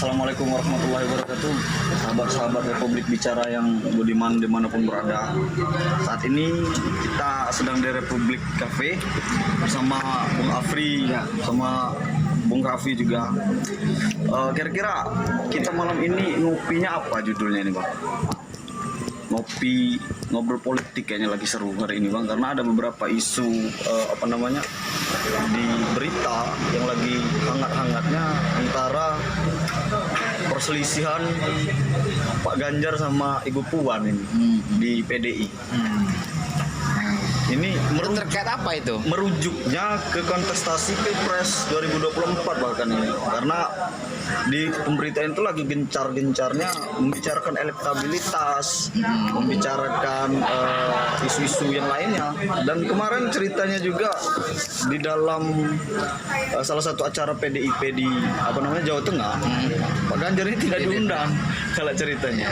Assalamualaikum warahmatullahi wabarakatuh. Sahabat-sahabat Republik Bicara yang budiman dimanapun berada. Saat ini kita sedang di Republik Cafe bersama Bung Afri, sama Bung Raffi juga. Kira-kira kita malam ini ngopinya apa judulnya ini, Bang? Ngopi ngobrol politik kayaknya lagi seru hari ini, Bang, karena ada beberapa isu di berita yang lagi hangat-hangatnya antara perselisihan Pak Ganjar sama Ibu Puan ini di PDI. Ini terkait apa itu? Merujuknya ke kontestasi Pilpres 2024 bahkan ini. Karena di pemberitaan itu lagi gencar-gencarnya membicarakan elektabilitas, membicarakan isu-isu yang lainnya. Dan kemarin ceritanya juga di dalam salah satu acara PDIP di Jawa Tengah, Pak Ganjar ini tidak diundang kalau ceritanya.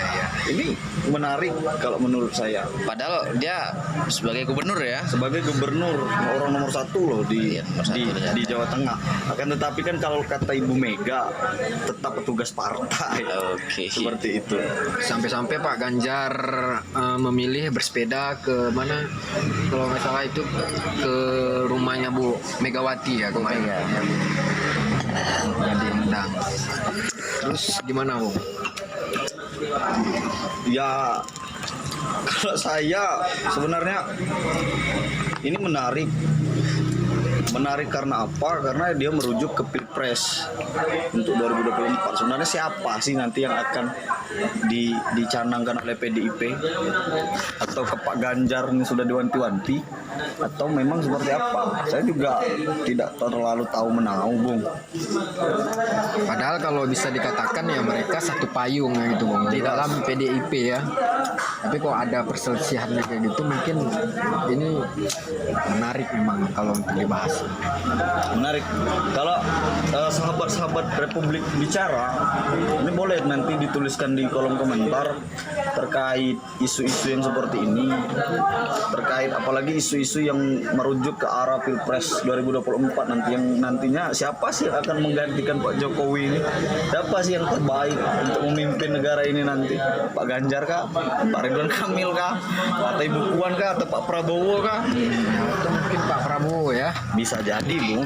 Ini menarik kalau menurut saya. Padahal dia sebagai gubernur ya. Sebagai gubernur orang nomor satu loh di Jawa Tengah. Akan tetapi kan kalau kata Ibu Mega tetap petugas partai. Oke. Seperti itu. Sampai-sampai Pak Ganjar memilih bersepeda ke mana? Kalau nggak salah itu ke rumahnya Bu Megawati ya kemarin. Jadi undang. Terus gimana, Bu? Ya, kalau saya sebenarnya ini menarik karena apa? Karena dia merujuk ke Pilpres untuk 2024. Sebenarnya siapa sih nanti yang akan dicanangkan oleh PDIP, atau ke Pak Ganjar ini sudah diwanti-wanti, atau memang seperti apa? Saya juga tidak terlalu tahu menahu, Bung. Padahal kalau bisa dikatakan ya mereka satu payung ya gitu, Bung, di dalam PDIP ya. Tapi kok ada perselisihannya kayak gitu, mungkin ini menarik memang kalau untuk dibahas. Menarik. Kalau sahabat-sahabat Republik Bicara, ini boleh nanti dituliskan di kolom komentar terkait isu-isu yang seperti ini, terkait apalagi isu-isu yang merujuk ke arah Pilpres 2024 nanti, yang nantinya siapa sih yang akan menggantikan Pak Jokowi ini? Siapa sih yang terbaik untuk memimpin negara ini nanti? Pak Ganjar kah? Pak Ridwan Kamil kah? Atau Ibu Puan kah? Atau Pak Prabowo kah? Atau mungkin Pak Prabowo ya. Bisa jadi, Bung.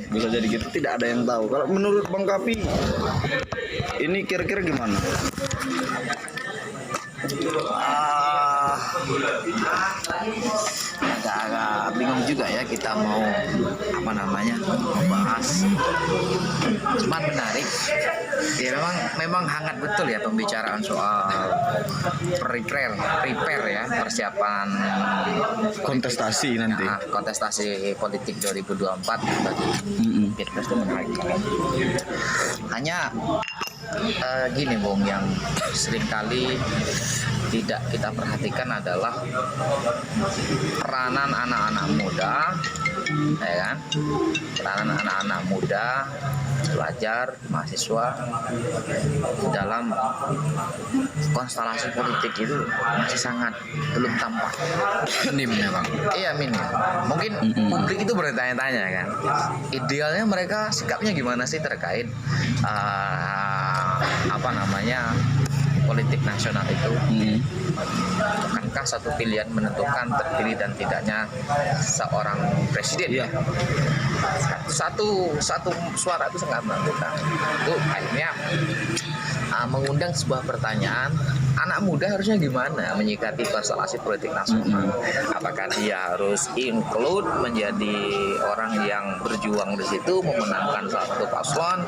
Bisa jadi gitu, tidak ada yang tahu. Kalau menurut Bang Kapi, ini kira-kira gimana? Agak bingung juga ya kita mau membahas. Cuman menarik. Ya memang hangat betul ya pembicaraan soal prepare ya, persiapan Kontestasi nanti. Kontestasi politik 2024 bagi Pilpres itu menarik. Hanya gini, Bung, yang seringkali tidak kita perhatikan adalah peranan anak-anak muda, ya kan? Peranan anak-anak muda, pelajar, mahasiswa dalam konstelasi politik itu masih sangat belum tampak. Minim memang. Iya, minim. Mungkin publik itu bertanya-tanya kan, idealnya mereka sikapnya gimana sih terkait politik nasional itu. Bukankah satu pilihan menentukan terpilih dan tidaknya seorang presiden? Ya, satu suara itu sangat menentukan. Itu akhirnya mengundang sebuah pertanyaan, anak muda harusnya gimana menyikapi konstelasi politik nasional? Apakah dia harus include menjadi orang yang berjuang di situ, memenangkan salah satu paslon,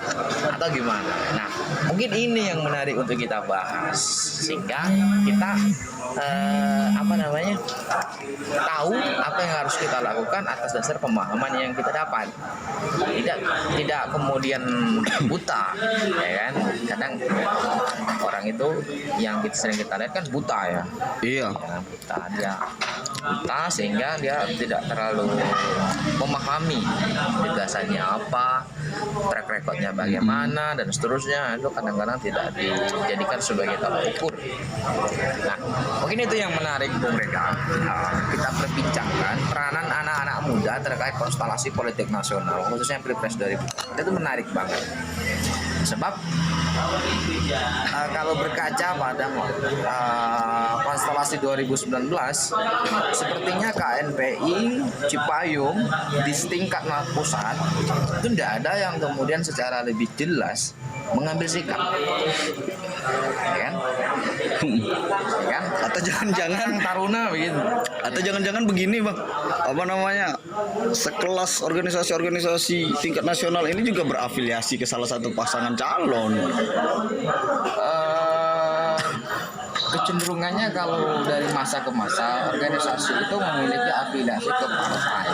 atau gimana? Nah, mungkin ini yang menarik untuk kita bahas, sehingga kita tahu apa yang harus kita lakukan atas dasar pemahaman yang kita dapat. Tidak kemudian buta, ya kan? Kadang orang itu yang sering kita lihat kan buta ya. Iya. Dia buta sehingga dia tidak terlalu memahami gagasannya apa, track recordnya bagaimana, dan seterusnya. Itu kadang-kadang tidak dijadikan sebagai tolak ukur. Nah, mungkin itu yang menarik, Bung Reda. Kita perbincangkan peranan anak-anak muda terkait konstelasi politik nasional, khususnya Pilpres 2024 itu menarik banget. Sebab kalau berkaca pada konstelasi 2019, sepertinya KNPI Cipayung di tingkat pusat itu tidak ada yang kemudian secara lebih jelas mengambil sikap, ya kan? Ya kan? Atau jangan-jangan Taruna begitu. Atau jangan-jangan begini bang, apa namanya, sekelas organisasi-organisasi tingkat nasional ini juga berafiliasi ke salah satu pasangan calon. Kecenderungannya kalau dari masa ke masa organisasi itu memiliki afiliasi ke partai.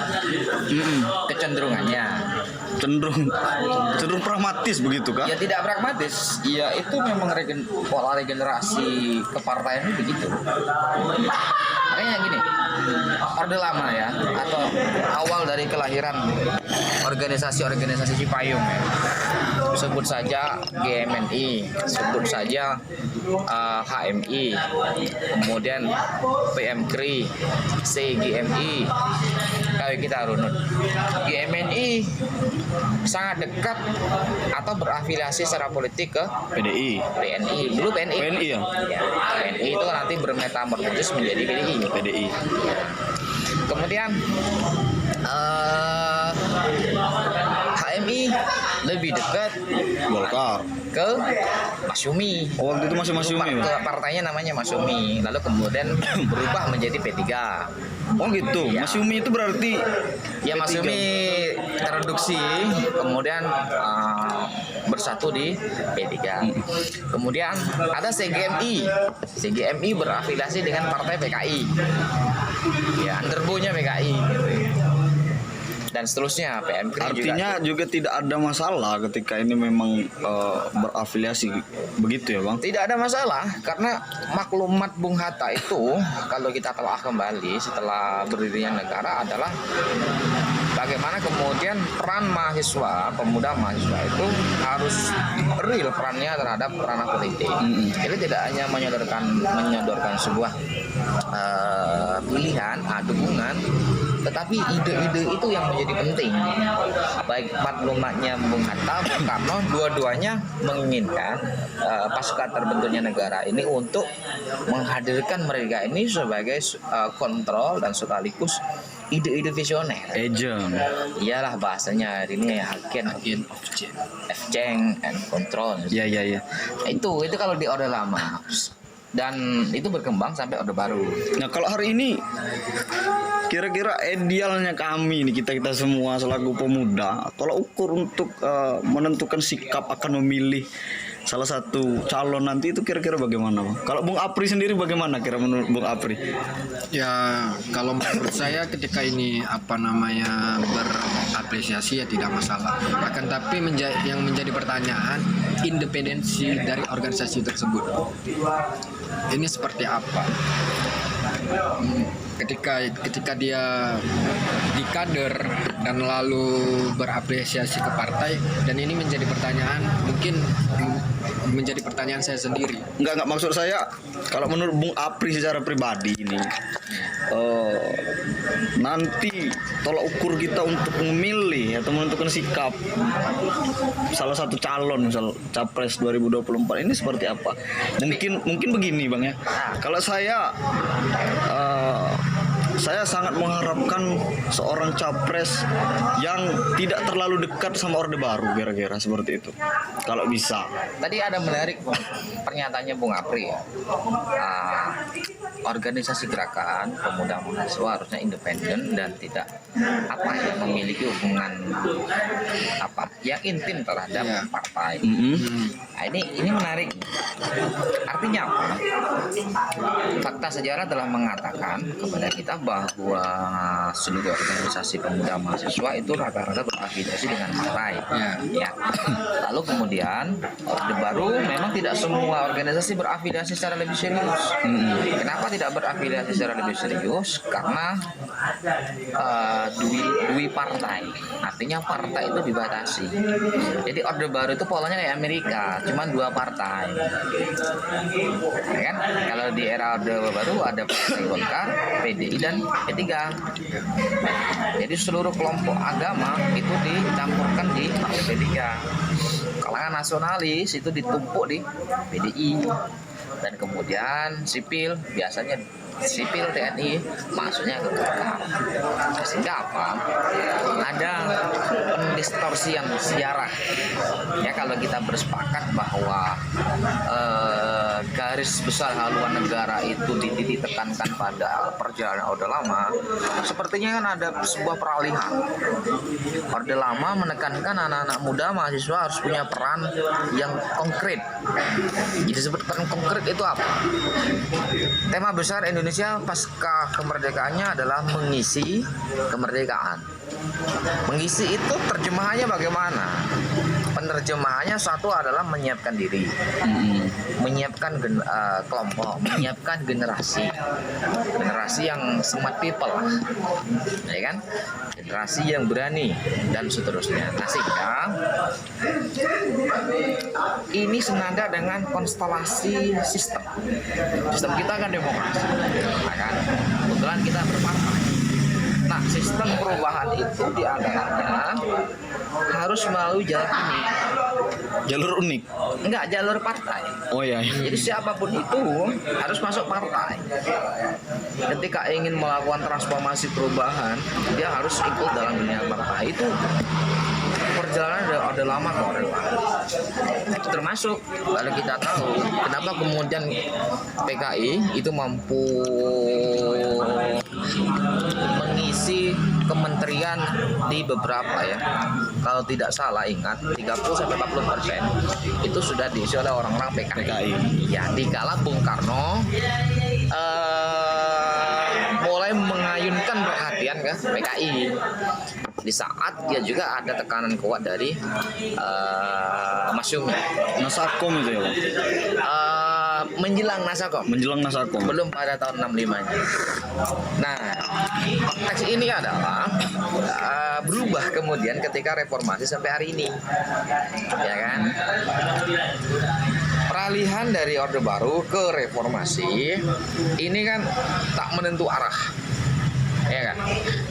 Kecenderungannya cenderung pragmatis begitu kah? ya tidak pragmatis, ya itu memang pola regenerasi kepartaian ini begitu. Makanya gini, Orde Lama ya, atau awal dari kelahiran organisasi-organisasi Cipayung ya, sebut saja GMNI, sebut saja HMI, kemudian PMKRI, CGMI, kalau kita runut. GMNI sangat dekat atau berafiliasi secara politik ke PDI. dulu PNI. PNI ya? PNI itu nanti bermetamorfosis menjadi PDI. Kemudian HMI lebih dekat Golkar. ke Masyumi. Oh, waktu itu masih Masyumi. Partainya namanya Masyumi. Lalu kemudian berubah menjadi P3. Oh gitu. Ya. Masyumi itu berarti Ya Masyumi tereduksi, kemudian bersatu di P3. Kemudian ada CGMI. CGMI berafiliasi dengan partai PKI. Ya, underbo-nya PKI gitu. Dan seterusnya, PMKRI artinya juga tidak ada masalah ketika ini memang berafiliasi begitu ya bang? Tidak ada masalah, karena maklumat Bung Hatta itu kalau kita telah kembali setelah berdirinya negara adalah bagaimana kemudian peran mahasiswa, pemuda mahasiswa itu harus real perannya terhadap ranah politik. Jadi tidak hanya menyodorkan sebuah pilihan, dukungan, tetapi ide-ide itu yang menjadi penting. Baik maklumatnya Bung Hatta, Bung Karno, dua-duanya menginginkan pasca terbentuknya negara ini untuk menghadirkan mereka ini sebagai kontrol dan sekaligus ide-ide visioner. Agent. Iyalah bahasanya hari ini agen of change and control. Iya. Itu kalau di Orde Lama. Dan itu berkembang sampai Orde Baru. Nah kalau hari ini kira-kira idealnya kami nih, kita semua selaku pemuda, kalau ukur untuk menentukan sikap akan memilih salah satu calon nanti itu kira-kira bagaimana bang? Kalau Bung Apri sendiri bagaimana kira menurut Bung Apri? Ya kalau menurut saya ketika ini berapresiasi ya tidak masalah. Akan tapi yang menjadi pertanyaan independensi dari organisasi tersebut. Ini seperti apa? Ketika dia di kader dan lalu berapresiasi ke partai, dan ini menjadi pertanyaan, mungkin menjadi pertanyaan saya sendiri. Enggak maksud saya kalau menurut Bung Apri secara pribadi ini nanti tolak ukur kita untuk memilih atau menentukan sikap salah satu calon misal Capres 2024 ini seperti apa? Mungkin begini bang ya. Kalau saya sangat mengharapkan seorang capres yang tidak terlalu dekat sama Orde Baru, kira-kira seperti itu. Kalau bisa. Tadi ada menarik pernyataannya Bung Apri ya. Organisasi gerakan pemuda mahasiswa harusnya independen dan tidak memiliki hubungan yang intim terhadap partai. Nah, ini menarik. Artinya apa? Fakta sejarah telah mengatakan kepada kita bahwa seluruh organisasi pemuda mahasiswa itu rata-rata berafiliasi dengan partai. Ya. Lalu kemudian Orde Baru memang tidak semua organisasi berafiliasi secara lebih serius. Kenapa tidak berafiliasi secara lebih serius karena dui partai. Artinya partai itu dibatasi. Jadi Orde Baru itu polanya kayak Amerika, cuma 2 partai. Ya kan? Kalau di era Orde Baru ada Partai Golkar, PDI dan P3. Jadi seluruh kelompok agama itu dicampurkan di Partai P3. Kalangan nasionalis itu ditumpuk di PDI. Dan kemudian sipil, biasanya sipil TNI masuknya ke Golkar. Sehingga apa? Ada pendistorsian sejarah. Ya, kalau kita bersepakat bahwa garis besar haluan negara itu ditekankan pada perjalanan Orde Lama, sepertinya kan ada sebuah peralihan. Orde Lama menekankan anak-anak muda mahasiswa harus punya peran yang konkret. Jadi disebutkan konkret itu apa? Tema besar Indonesia pasca kemerdekaannya adalah mengisi kemerdekaan. Mengisi itu terjemahannya bagaimana? Penerjemahannya satu adalah menyiapkan diri, menyiapkan kelompok, menyiapkan generasi yang smart people, ya kan? Generasi yang berani dan seterusnya. Nah, sehingga ini senada dengan konstelasi sistem kita kan demokrasi, ya kan? Kebetulan kita berpartai. Nah, sistem perubahan itu diantaranya harus melalui jalur ini. Jalur unik. Enggak, jalur partai. Oh iya. Jadi siapapun itu harus masuk partai. Ketika ingin melakukan transformasi perubahan, dia harus ikut dalam dunia partai. Itu perjalanan ada lama kok. Termasuk kalau kita tahu kenapa kemudian PKI itu mampu mengisi kementerian di beberapa, ya, kalau tidak salah ingat 30-40% itu sudah diisi oleh orang-orang PKI. Ya, dikala Bung Karno mulai mengayunkan perhatian ke PKI. Di saat dia juga ada tekanan kuat dari Mas Yumi. Nasakom itu ya, Bang? Menjelang Nasakom. Menjelang Nasakom. Belum pada tahun 65-nya. Nah, konteks ini adalah berubah kemudian ketika reformasi sampai hari ini. Ya kan? Peralihan dari Orde Baru ke reformasi ini kan tak menentu arah. Ya kan?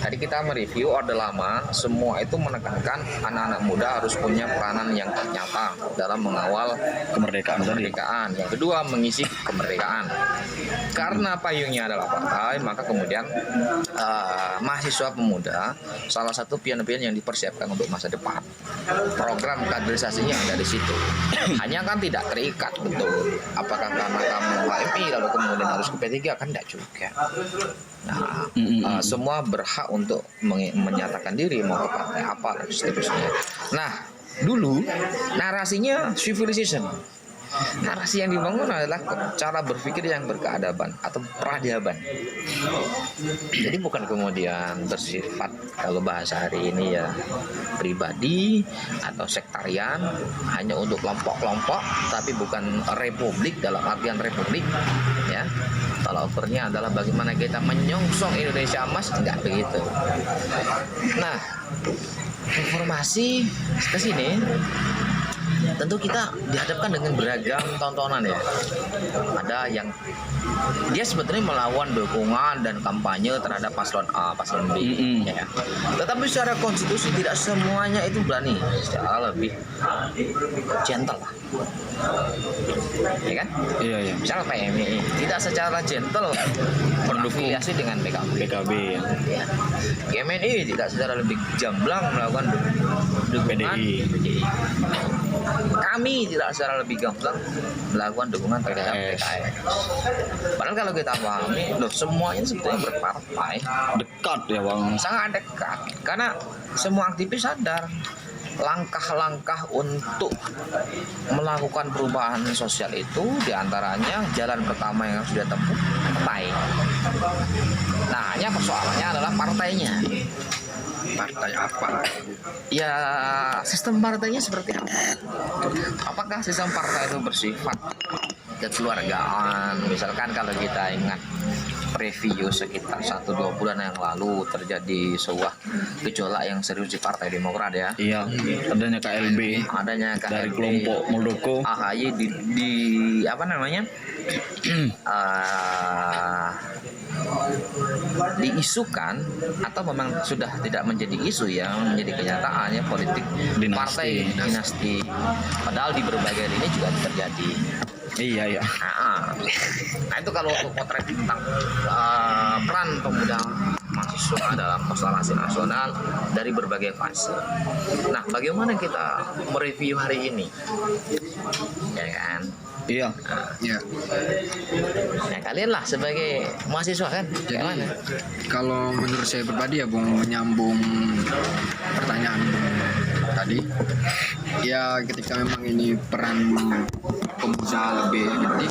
Tadi kita mereview Orde Lama, semua itu menekankan anak-anak muda harus punya peranan yang nyata dalam mengawal kemerdekaan. Yang kedua, mengisi kemerdekaan. Karena payungnya adalah partai, maka kemudian mahasiswa pemuda salah satu pion-pion yang dipersiapkan untuk masa depan. Program kaderisasinya ada di situ. Hanya kan tidak terikat, betul. Apakah karena kamu HMI lalu kemudian harus ke P3, kan tidak juga. Nah, semua berhak untuk menyatakan diri mau ke partai apa dan seterusnya. Nah, dulu narasinya civilization. Narasi yang dibangun adalah cara berpikir yang berkeadaban atau peradaban. Jadi bukan kemudian bersifat, kalau bahasa hari ini ya, pribadi atau sektarian, hanya untuk kelompok-kelompok, tapi bukan republik dalam artian republik, ya. Kalau overnya adalah bagaimana kita menyongsong Indonesia emas, enggak begitu. Nah, reformasi ke sini tentu kita dihadapkan dengan beragam tontonan, ya. Ada yang dia sebetulnya melawan dukungan dan kampanye terhadap paslon A, paslon B, ya. Tetapi secara konstitusi tidak semuanya itu berani, secara lebih gentle, ya kan? Iya. Misalnya PMI tidak secara gentle berafiliasi dengan PKB, ya. GMNI tidak secara lebih jamblang melakukan dukungan PDI. Kami tidak secara lebih gamblang melakukan dukungan terhadap PKS. Padahal kalau kita pahami, semuanya sebetulnya berpartai. Dekat ya, Bang. Sangat dekat. Karena semua aktivis sadar langkah-langkah untuk melakukan perubahan sosial itu diantaranya jalan pertama yang harus dia tempuh partai. Nah, hanya persoalannya adalah partainya. Partai apa? Ya, sistem partainya seperti apa? Apakah sistem partai itu bersifat kekeluargaan. Misalkan kalau kita ingat preview sekitar 1-2 bulan yang lalu terjadi sebuah gejolak yang serius di Partai Demokrat ya. Iya, adanya KLB Adanya dari KLB, kelompok Muldoko. AHY di apa namanya? Diisukan atau memang sudah tidak menjadi isu ya, menjadi kenyataan ya, politik Dinasti. partai dinasti. Padahal di berbagai lini juga terjadi. Iya, iya. Nah itu kalau untuk potret tentang peran pemuda mahasiswa dalam konstelasi nasional dari berbagai fase. Nah, bagaimana kita mereview hari ini? Ya kan? Iya. Ya. Nah, kalian lah sebagai mahasiswa kan? Jadi Gimana? kalau menurut saya pribadi ya Bung, menyambung pertanyaan Bung tadi, ya ketika memang ini peran pemuda lebih gede,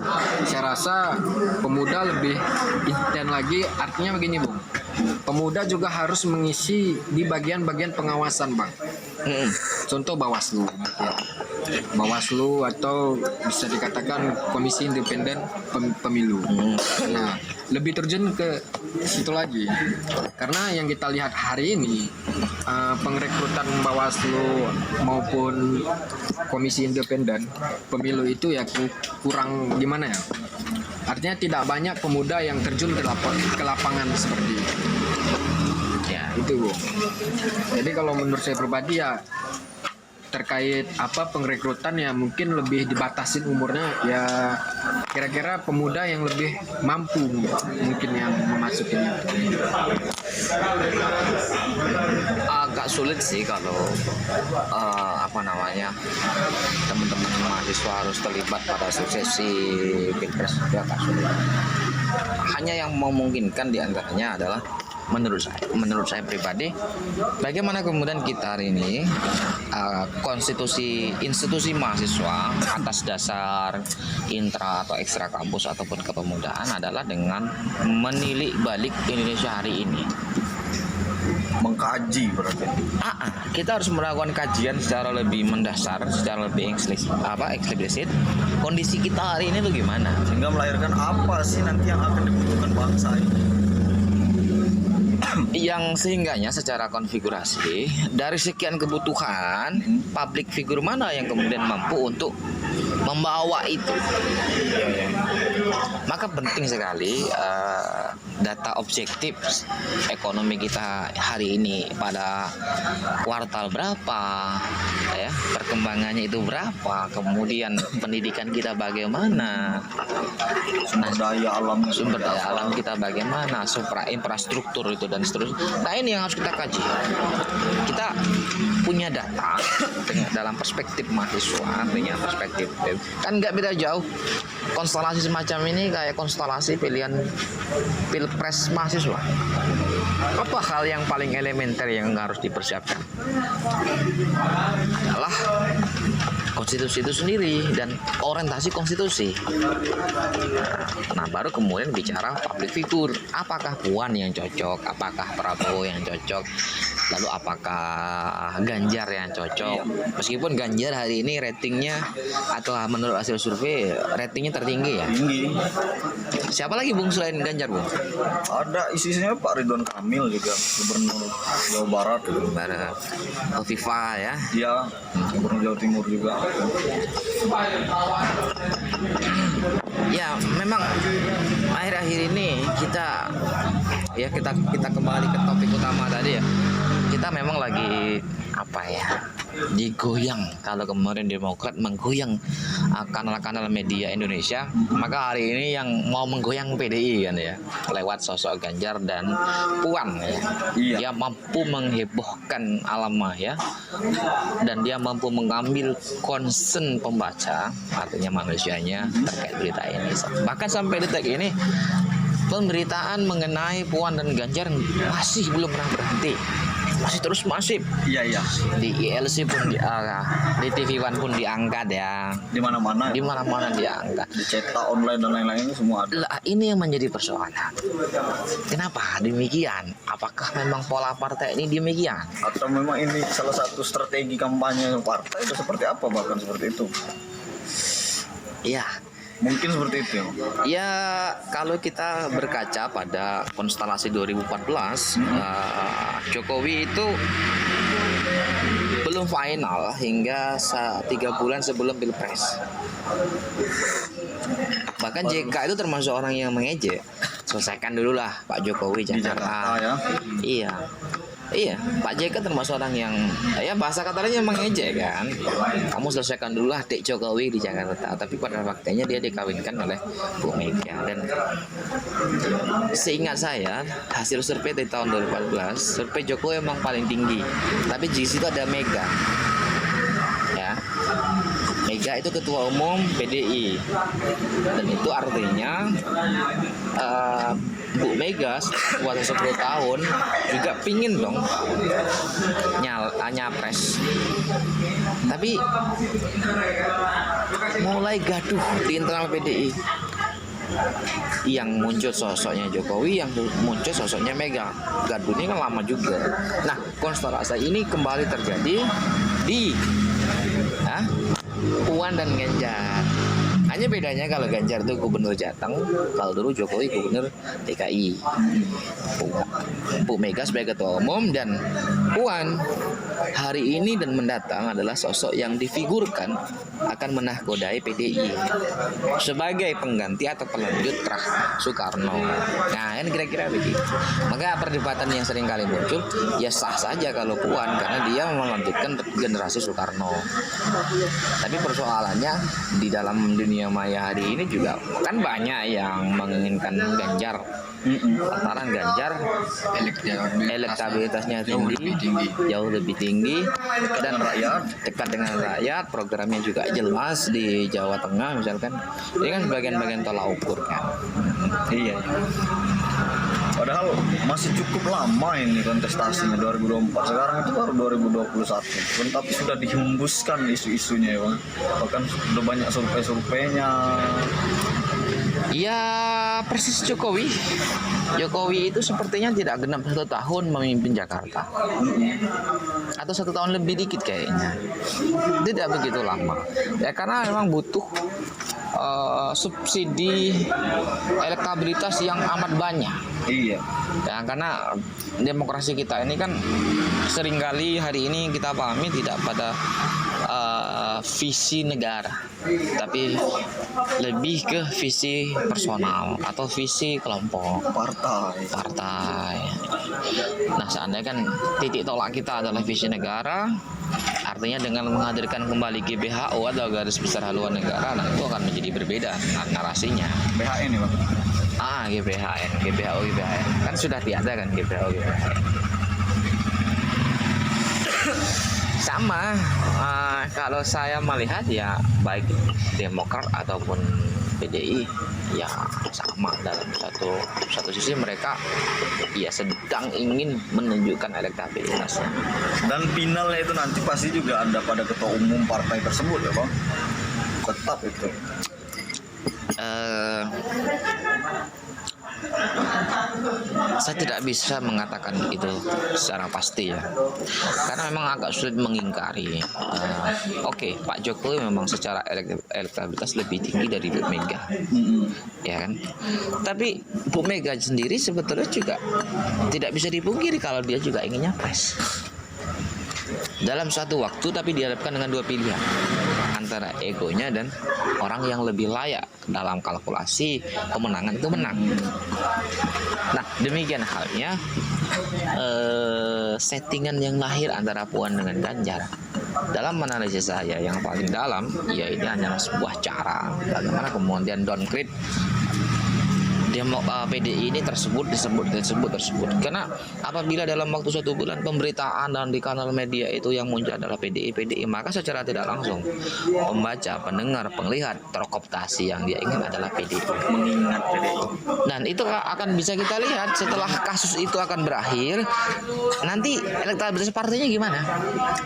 saya rasa pemuda lebih intent lagi. Artinya begini Bung, pemuda juga harus mengisi di bagian-bagian pengawasan Bang. Contoh Bawaslu, Bawaslu atau bisa dikatakan Komisi Independen Pemilu. Nah, lebih terjun ke situ lagi, karena yang kita lihat hari ini pengrekrutan Bawaslu maupun Komisi Independen Pemilu itu ya kurang gimana ya? Artinya tidak banyak pemuda yang terjun ke lapangan seperti itu. Ya, Itu Bu. Jadi kalau menurut saya pribadi ya terkait apa pengrekrutan ya mungkin lebih dibatasin umurnya, ya kira-kira pemuda yang lebih mampu mungkin yang memasukinya. agak sulit sih kalau apa namanya, teman-teman mahasiswa harus terlibat pada suksesi pilpres, itu agak sulit. Hanya yang memungkinkan diantaranya adalah menurut saya pribadi, bagaimana kemudian kita hari ini institusi mahasiswa atas dasar intra atau ekstra kampus ataupun kepemudaan adalah dengan menilik balik Indonesia hari ini. Mengkaji berarti. Kita harus melakukan kajian secara lebih mendasar, secara lebih eksplisit. Kondisi kita hari ini tuh gimana? Sehingga melahirkan apa sih nanti yang akan dibutuhkan bangsa ini. Yang sehingganya secara konfigurasi dari sekian kebutuhan, public figure mana yang kemudian mampu untuk membawa itu. Maka penting sekali data objektif ekonomi kita hari ini pada kuartal berapa, ya, perkembangannya itu berapa, kemudian pendidikan kita bagaimana, sumber daya alam kita bagaimana, infrastruktur itu dan seterusnya. Nah ini yang harus kita kaji. Kita punya data dalam perspektif mahasiswa, punya perspektif kan nggak beda jauh. Konstelasi semacam ini kayak konstelasi pilihan pilpres mahasiswa. Apa hal yang paling elementer yang harus dipersiapkan? Adalah konstitusi itu sendiri dan orientasi konstitusi. Nah, baru kemudian bicara public figure. Apakah Puan yang cocok? Apakah Prabowo yang cocok? Lalu apakah Ganjar yang cocok? Meskipun Ganjar hari ini ratingnya atau menurut hasil survei ratingnya tertinggi ya. Tinggi. Siapa lagi Bung selain Ganjar Bung? Ada isinya Pak Ridwan Kamil juga, Gubernur Jawa Barat. Barat, Hovifah ya. Dia Gubernur Jawa Timur juga. Ya memang akhir-akhir ini kita kembali ke topik utama tadi ya. Kita memang lagi digoyang. Kalau kemarin Demokrat menggoyang kanal-kanal media Indonesia, maka hari ini yang mau menggoyang PDI kan ya, lewat sosok Ganjar dan Puan ya. Iya. Dia mampu menghebohkan alam maya dan dia mampu mengambil concern pembaca, artinya manusianya, terkait berita ini. Bahkan sampai detik ini pemberitaan mengenai Puan dan Ganjar masih belum pernah berhenti, masih terus masif. Iya. Di ILC pun di TV One pun diangkat ya, Di mana-mana. di mana-mana diangkat. Dicetak online dan lain-lain itu semua ada. Lah, ini yang menjadi persoalan. Kenapa demikian? Apakah memang pola partai ini demikian? Atau memang ini salah satu strategi kampanye partai itu seperti apa, bahkan seperti itu? Ya, Mungkin seperti itu ya. Ya, kalau kita berkaca pada konstelasi 2014, Jokowi itu belum final hingga 3 bulan sebelum Pilpres. Bahkan JK itu termasuk orang yang mengejek. Selesaikan dulu lah Pak Jokowi Di Jakarta Jakarta. ya. Iya, Pak JK termasuk orang yang ya bahasa katanya mengejek kan. Kamu selesaikan dulu lah Dek Jokowi di Jakarta. Tapi pada faktanya dia dikawinkan oleh Bu Mega. Dan seingat saya hasil survei di tahun 2014, survei Jokowi emang paling tinggi. Tapi di situ ada Mega. Ya. Mega itu ketua umum PDI. Dan itu artinya Bu Mega puasa 10 tahun juga pingin dong nyapres. Tapi mulai gaduh di internal PDI. Yang muncul sosoknya Jokowi, yang muncul sosoknya Mega. Gaduhnya kan lama juga. Nah, konstelasi ini kembali terjadi di Puan dan Ganjar. Hanya bedanya kalau Ganjar itu gubernur Jateng, kalau dulu Jokowi gubernur DKI. Bu Mega sebagai ketua umum dan Puan hari ini dan mendatang adalah sosok yang difigurkan akan menahkodai PDI sebagai pengganti atau pelanjut Trah Soekarno. Nah, ini kira-kira begitu. Maka perdebatan yang sering kali muncul, ya sah saja kalau Puan karena dia melanjutkan generasi Soekarno. Tapi persoalannya di dalam dunia maya hari ini juga kan banyak yang menginginkan Ganjar. Lantaran Ganjar elektabilitasnya jauh lebih tinggi dan dekat dengan rakyat, programnya juga jelas di Jawa Tengah misalkan. Ini kan bagian-bagian tolak ukur kan. Iya. Padahal masih cukup lama ini kontestasinya 2024. Sekarang itu baru 2021. Tapi sudah dihembuskan isu-isunya ya, Bang. Bahkan sudah banyak survei-surveinya. Ya persis Jokowi. Jokowi itu sepertinya tidak genap 1 tahun memimpin Jakarta. Atau 1 tahun lebih dikit kayaknya. Tidak begitu lama. Ya karena memang butuh subsidi elektabilitas yang amat banyak. Iya. Ya karena demokrasi kita ini kan seringkali hari ini kita pahami tidak pada visi negara, tapi lebih ke visi personal atau visi kelompok partai. Nah, seandainya kan titik tolak kita adalah visi negara, artinya dengan menghadirkan kembali GBHO atau garis besar haluan negara, nah itu akan menjadi berbeda narasinya. BHN ya, Bang. GBHO kan sudah tiada kan GBHO. Sama, kalau saya melihat ya baik Demokrat ataupun PDI ya sama dalam satu sisi mereka ya sedang ingin menunjukkan elektabilitasnya. Dan finalnya itu nanti pasti juga ada pada ketua umum partai tersebut ya, Bang. Tetap itu. Saya tidak bisa mengatakan itu secara pasti ya, karena memang agak sulit mengingkari. Oke, Pak Jokowi memang secara elektabilitas lebih tinggi dari Bu Mega, ya kan? Tapi Bu Mega sendiri sebetulnya juga tidak bisa dipungkiri kalau dia juga ingin nyapres dalam satu waktu, tapi dihadapkan dengan 2 pilihan antara egonya dan orang yang lebih layak dalam kalkulasi pemenangan itu menang. Nah, demikian halnya settingan yang lahir antara Puan dengan Ganjar. Dalam analisis saya yang paling dalam, ya ini hanyalah sebuah cara bagaimana kemudian downgrade PDI ini tersebut. Karena apabila dalam waktu 1 bulan pemberitaan dan di kanal media itu yang muncul adalah PDI, maka secara tidak langsung pembaca, pendengar, penglihat terkooptasi yang dia ingin adalah PDI. Mengingat PDI. Dan itu akan bisa kita lihat setelah kasus itu akan berakhir, nanti elektabilitas partainya gimana?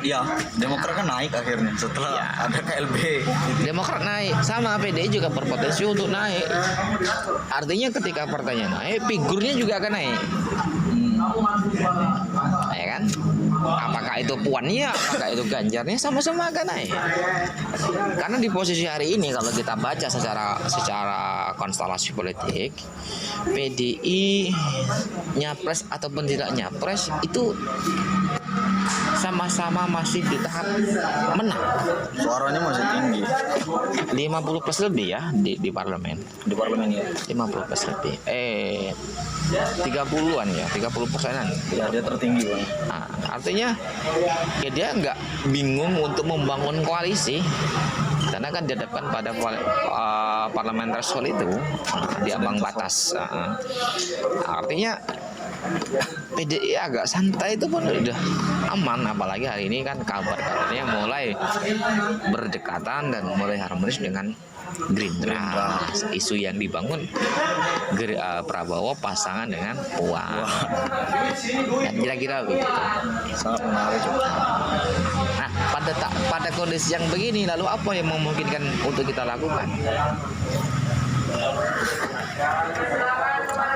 Iya, Demokrat kan naik akhirnya setelah ada KLB. Demokrat naik, sama PDI juga berpotensi untuk naik. Artinya ketika partainya naik, figurnya juga akan naik. Ya kan? Apakah apakah itu Puannya, apakah itu Ganjarnya, sama-sama akan naik. Karena di posisi hari ini kalau kita baca secara konstelasi politik, PDI nyapres ataupun tidak nyapres itu sama-sama masih di tahap menang. Suaranya masih tinggi 50 plus lebih ya di parlemen. di parlemen ya. 50 plus lebih. 30-an ya, 30%-an. Ya, dia tertinggi Bang. Nah, artinya ya dia nggak bingung untuk membangun koalisi karena kan di depan pada parlemen threshold itu di ambang batas. Artinya PDI agak santai itu pun udah aman, apalagi hari ini kan kabar-kabarnya mulai berdekatan dan mulai harmonis dengan Gerindra. Isu yang dibangun Prabowo pasangan dengan Puan. Dan kira-kira begitu. Sangat menarik. Nah, pada kondisi yang begini, lalu apa yang memungkinkan untuk kita lakukan?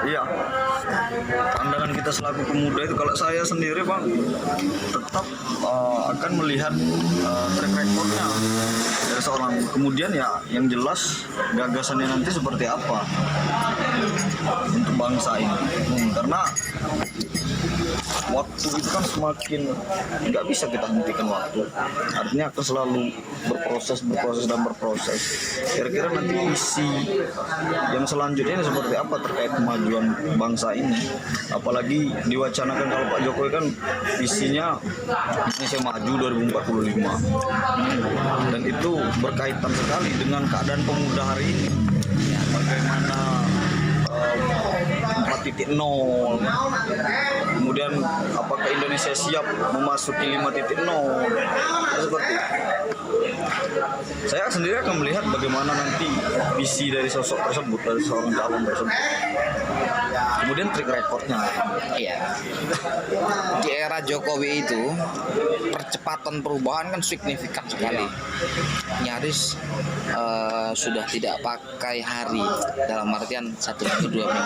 Iya, pandangan kita selaku pemuda itu, kalau saya sendiri Bang tetap akan melihat track recordnya dari seorang, kemudian ya yang jelas gagasannya nanti seperti apa untuk bangsa ini. Karena waktu itu kan semakin nggak bisa kita hentikan waktu, artinya akan selalu berproses. Kira-kira nanti visi yang selanjutnya ini seperti apa terkait kemajuan bangsa ini, apalagi diwacanakan kalau Pak Jokowi kan visinya Indonesia maju 2045, dan itu berkaitan sekali dengan keadaan pemuda hari ini. Bagaimana 4.0, kemudian apakah Indonesia siap memasuki 5.0, seperti itu. Saya sendiri akan melihat bagaimana nanti visi dari sosok tersebut, dari seorang calon tersebut, kemudian track recordnya. Iya. Di era Jokowi itu percepatan perubahan kan signifikan sekali. Nyaris sudah tidak pakai hari, dalam artian 1 minggu 2 minggu.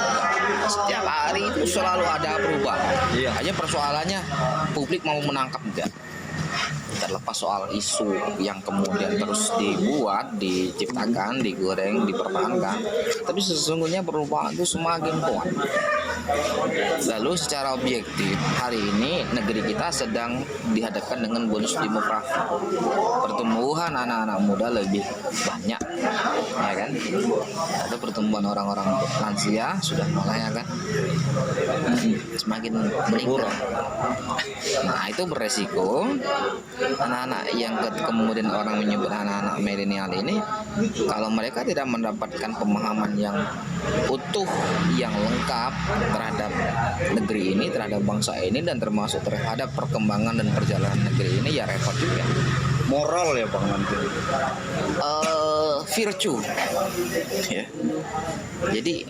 Setiap hari itu selalu ada perubahan. Iya. Hanya persoalannya publik mau menangkap enggak. Terlepas soal isu yang kemudian terus dibuat, diciptakan, digoreng, dipertahankan, tapi sesungguhnya perubahan itu semakin kuat. Lalu secara objektif hari ini negeri kita sedang dihadapkan dengan bonus demografi. Pertumbuhan anak-anak muda lebih banyak, ya kan? Ada pertumbuhan orang-orang lansia sudah mulai, ya kan? Semakin meningkat. Nah, itu beresiko anak-anak yang kemudian orang menyebut anak-anak milenial ini, kalau mereka tidak mendapatkan pemahaman yang utuh, yang lengkap terhadap negeri ini, terhadap bangsa ini, dan termasuk terhadap perkembangan dan perjalanan negeri ini, ya repot juga. Moral ya Bang nanti. Virtue, ya. Jadi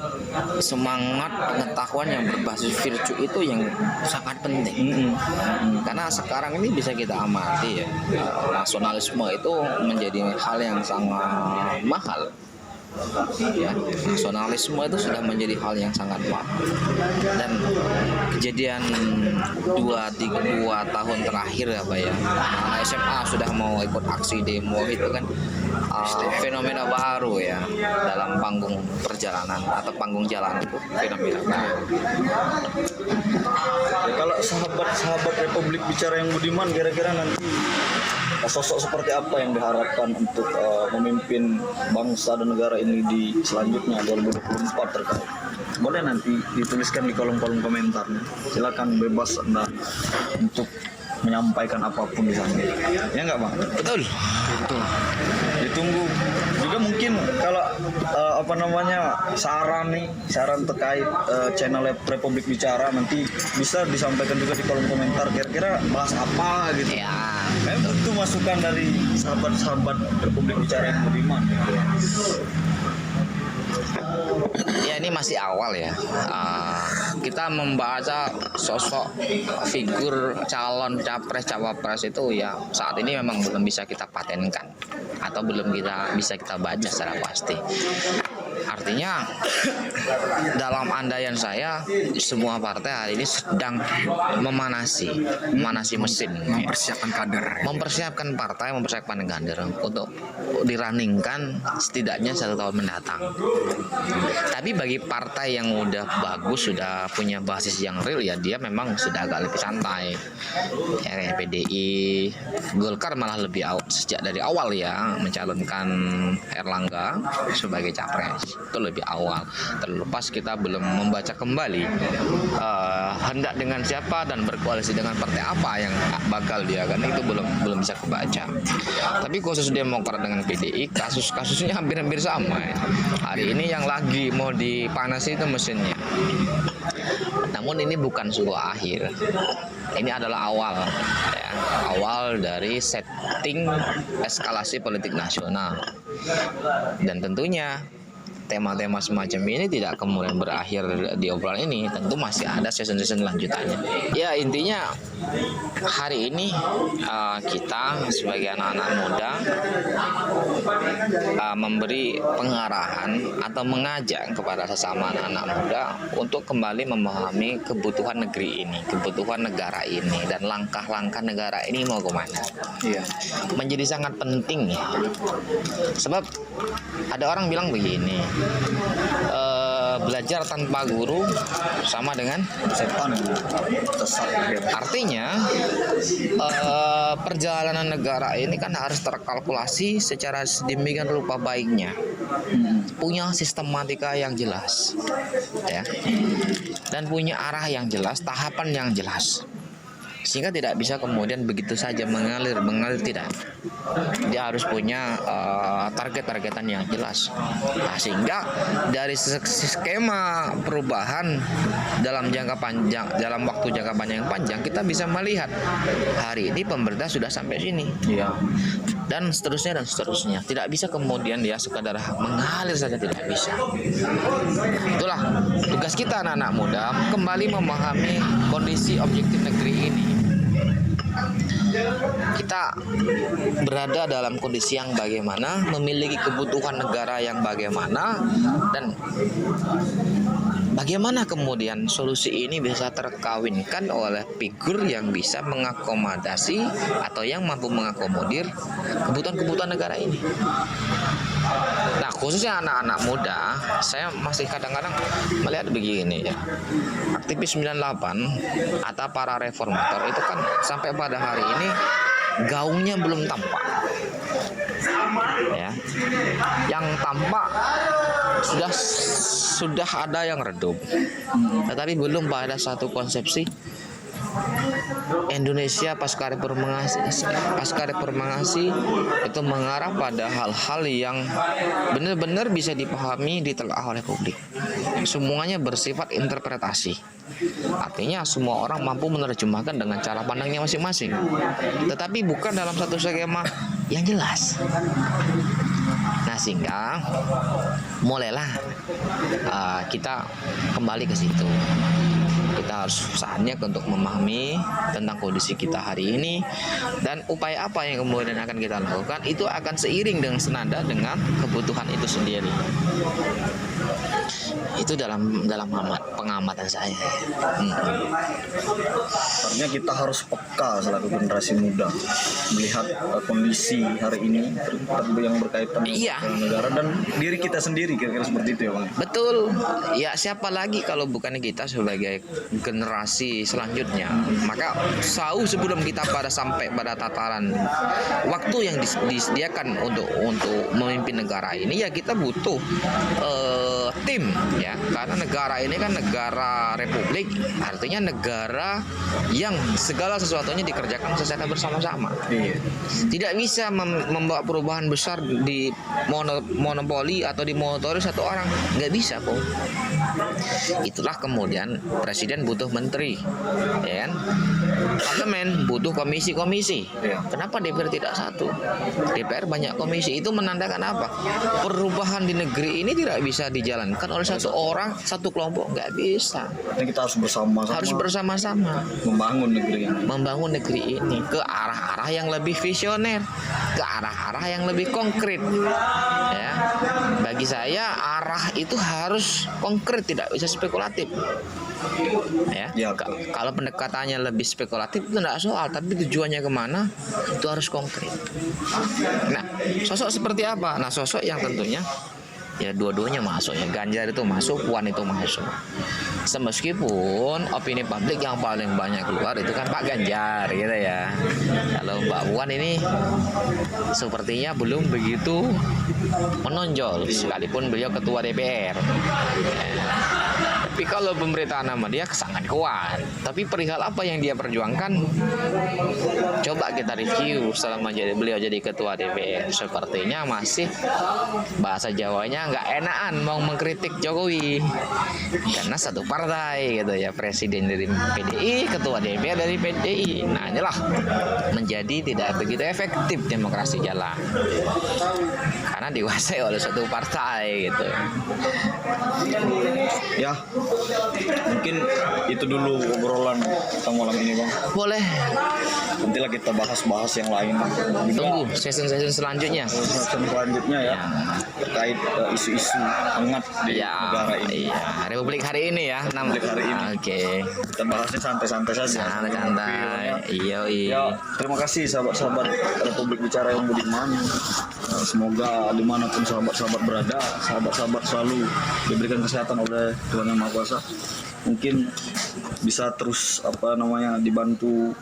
semangat pengetahuan yang berbasis virtue itu yang sangat penting. Karena sekarang ini bisa kita amati ya, nasionalisme itu menjadi hal yang sangat mahal. Ya, nasionalisme itu sudah menjadi hal yang sangat mahal, dan kejadian 2 tahun terakhir apa ya, SMA sudah mau ikut aksi demo itu kan fenomena baru ya dalam panggung perjalanan atau panggung jalan, itu fenomena baru. Ya, kalau sahabat Republik Bicara yang budiman, kira-kira nanti sosok seperti apa yang diharapkan untuk memimpin bangsa dan negara ini di selanjutnya 2024 terkait? Boleh nanti dituliskan di kolom-kolom komentarnya. Silakan bebas Anda untuk menyampaikan apapun di sana. Ya nggak Bang? Betul. Ditunggu juga mungkin kalau saran terkait channel Republik Bicara, nanti bisa disampaikan juga di kolom komentar, kira-kira bahas apa gitu. Ya. Itu masukan dari sahabat-sahabat Republik Bicara yang budiman. Ya, ini masih awal ya. Kita membaca sosok figur calon capres cawapres itu ya saat ini memang belum bisa kita patenkan atau belum bisa kita baca secara pasti. Artinya dalam andaian saya semua partai hari ini sedang memanasi mesin, Mempersiapkan kader. mempersiapkan partai, mempersiapkan kader untuk dirunningkan setidaknya 1 tahun mendatang. Tapi bagi partai yang udah bagus, sudah punya basis yang real, ya dia memang sudah agak lebih santai. Ya, kayak PDI, Golkar malah lebih sejak dari awal ya mencalonkan Erlangga sebagai capres, itu lebih awal. Terlepas kita belum membaca kembali hendak dengan siapa dan berkoalisi dengan partai apa yang bakal dia, kan itu belum bisa kebaca. Tapi khusus Demokrat dengan PDI, kasusnya hampir sama ya. Hari ini yang lagi mau dipanasi itu mesinnya. Namun ini bukan sebuah akhir, ini adalah awal ya, awal dari setting eskalasi politik nasional. Dan tentunya tema-tema semacam ini tidak kemudian berakhir di obrolan ini, tentu masih ada season-season lanjutannya. Ya intinya hari ini kita sebagai anak-anak muda memberi pengarahan atau mengajak kepada sesama anak-anak muda untuk kembali memahami kebutuhan negeri ini, kebutuhan negara ini, dan langkah-langkah negara ini mau kemana. Iya. Menjadi sangat penting ya. Sebab ada orang bilang begini, belajar tanpa guru sama dengan Setan sesat. artinya perjalanan negara ini kan harus terkalkulasi secara sedemikian rupa baiknya, punya sistematika yang jelas ya, dan punya arah yang jelas, tahapan yang jelas, sehingga tidak bisa kemudian begitu saja mengalir tidak. Dia harus punya target-targetan yang jelas. Nah, sehingga dari skema perubahan dalam jangka panjang, dalam waktu jangka panjang yang panjang, kita bisa melihat hari ini pemerintah sudah sampai sini. Iya. Dan seterusnya dan seterusnya. Tidak bisa kemudian dia sekadar mengalir saja, tidak bisa. Itulah tugas kita anak-anak muda, kembali memahami kondisi objektif negeri ini. Kita berada dalam kondisi yang bagaimana, memiliki kebutuhan negara yang bagaimana, dan bagaimana kemudian solusi ini bisa terkawinkan oleh figur yang bisa mengakomodasi atau yang mampu mengakomodir kebutuhan-kebutuhan negara ini. Nah, khususnya anak-anak muda, saya masih kadang-kadang melihat begini ya. Aktivis 98 atau para reformator itu kan sampai pada hari ini gaungnya belum tampak. Ya. Yang tampak sudah ada yang redup. Tetapi belum pada satu konsepsi Indonesia pasca reformasi itu mengarah pada hal-hal yang benar-benar bisa dipahami, ditelaah oleh publik. Semuanya bersifat interpretasi. Artinya semua orang mampu menerjemahkan dengan cara pandangnya masing-masing, tetapi bukan dalam satu skema yang jelas. Nah, sehingga mulailah kita kembali ke situ. Kita harus saatnya untuk memahami tentang kondisi kita hari ini, dan upaya apa yang kemudian akan kita lakukan itu akan seiring dengan senada dengan kebutuhan itu sendiri. Itu dalam pengamatan saya. Artinya kita harus peka selaku generasi muda melihat kondisi hari ini yang berkaitan Iya. dengan negara dan diri kita sendiri, kira-kira seperti itu ya Bang. Betul. Ya, siapa lagi kalau bukan kita sebagai generasi selanjutnya. Maka sebelum kita sampai pada tataran waktu yang disediakan untuk memimpin negara ini, ya kita butuh tim ya, karena negara ini kan negara republik, artinya negara yang segala sesuatunya dikerjakan secara bersama-sama. Iya. Tidak bisa membawa perubahan besar di monopoli atau dimotori satu orang, nggak bisa kok. Itulah kemudian presiden butuh menteri, ya kan? Parlemen butuh komisi-komisi. Iya. Kenapa DPR tidak satu? DPR banyak komisi. Itu menandakan apa? Perubahan di negeri ini tidak bisa dijalankan oleh satu orang, satu kelompok, nggak bisa. Nah, kita harus bersama-sama membangun negeri ini ke arah-arah yang lebih visioner, ke arah-arah yang lebih konkret, ya. bagi saya arah itu harus konkret, tidak bisa spekulatif. Ya, Ya. kalau pendekatannya lebih spekulatif itu tidak soal, tapi tujuannya kemana itu harus konkret. Nah, sosok seperti apa? Nah, sosok yang tentunya ya dua-duanya masuk ya, Ganjar itu masuk, Puan itu masuk. Semeskipun opini publik yang paling banyak keluar itu kan Pak Ganjar gitu ya. Kalau Mbak Puan ini sepertinya belum begitu menonjol, sekalipun beliau ketua DPR. Tapi kalau pemberitaan nama dia sangat kuat. Tapi perihal apa yang dia perjuangkan, coba kita review selama beliau jadi ketua DPR. Sepertinya masih bahasa Jawanya nggak enakan mau mengkritik Jokowi, karena satu partai gitu ya, presiden dari PDI, ketua DPR dari PDI. Nah inilah menjadi tidak begitu efektif demokrasi jalan, karena dikuasai oleh satu partai gitu. Ya, mungkin itu dulu obrolan kita malam ini Bang. Boleh, Nantilah kita bahas-bahas yang lain. tunggu season-season selanjutnya. Selanjutnya ya, terkait isu-isu hangat di Ya, negara ini. iya, Republik hari ini ya, Republik hari ini. Oke. Kita bahasnya santai-santai saja. Santai-santai. Iya, Ya, terima kasih sahabat-sahabat Republik Bicara yang budiman. Semoga dimanapun sahabat-sahabat berada, sahabat-sahabat selalu diberikan kesehatan oleh Tuhan Yang Maha Kuasa. Mungkin bisa terus dibantu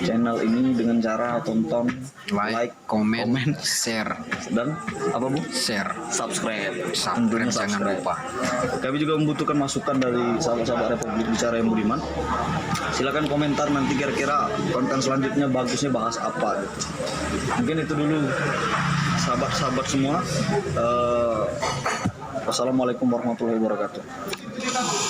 channel ini dengan cara tonton, Like, komen, share, dan apa Bu? share. Subscribe. Subscribe, Tentunya jangan lupa. Kami juga membutuhkan masukan dari sahabat-sahabat Republik Bicara yang budiman. Silakan komentar nanti kira-kira konten selanjutnya bagusnya bahas apa gitu. Mungkin itu dulu sahabat-sahabat semua. Wassalamualaikum warahmatullahi wabarakatuh.